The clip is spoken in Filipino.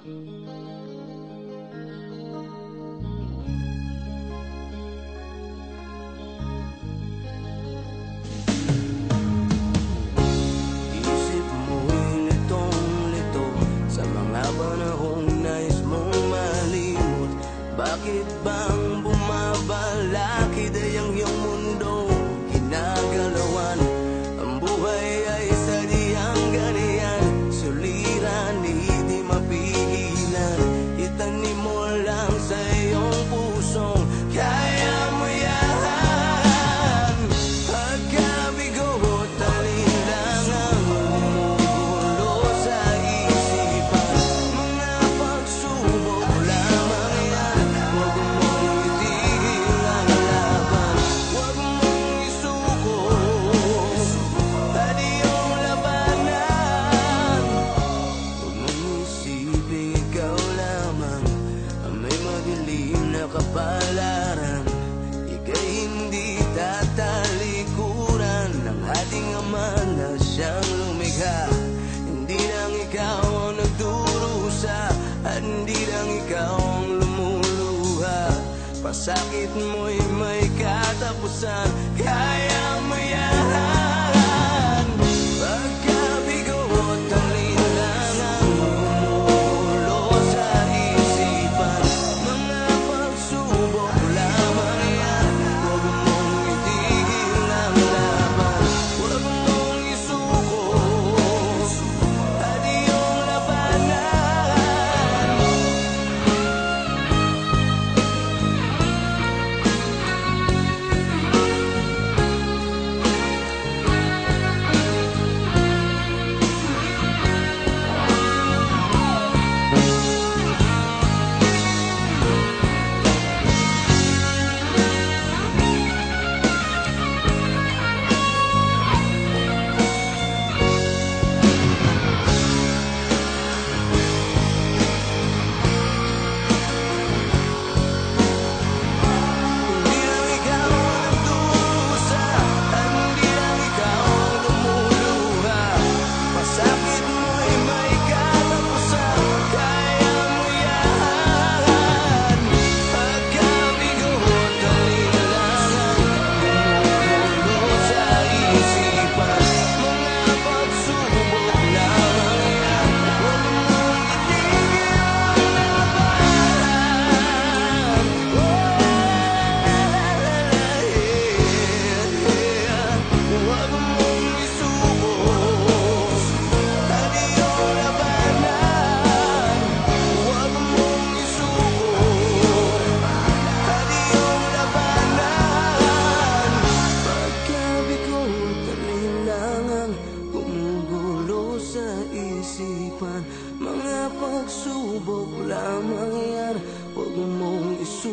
Isip mo'y litong-lito sa mga panahong nais mong malimot. Bakit bang bumabalakid ay ang iyong mundo ginagalawan? Ang buhay ay sadyang ganyan, suliran, hindi mapigilan. Itanim mo lang sa iyong pusong kaya mo yan. Pagkabigo at alinlangan gumugulo sa isipan, mga pagsubok lamang yan. Huwag mong itigil ang laban, huwag mong isuko at iyong labanan. Huwag mong isipin ikaw lamang ang may madilim na kapalaran. Ika'y hindi tatalikuran ng ating Ama na siyang lumikha. Hindi lang ikaw ang nagdurusa at hindi lang ikaw ang lumuluha. Pasakit mo'y may katapusan, kaya mo yan. Pagkabigo at alinlangan gumugulo sa isipan, mga pagsubok lamang yan. Huwag mong itigil ang laban, huwag mong isuko at iyong labanan. Hindi lang ikaw ang nagdurusa at hindi lang ikaw ang lumuluha. Pasakit mo'y may katapusan, kaya mo yan. Pagkabigo at alinlangan gumugulo sa isipan, mga pagsubok lamang yan. Huwag mong itigil ang labanan. Huwag mong isuko at iyong labanan. Huwag mong isuko at iyong labanan. Pagkabigo at alinlangan gumugulo sa isipan, mga pagsubok lamang yan. Huwag mong isuko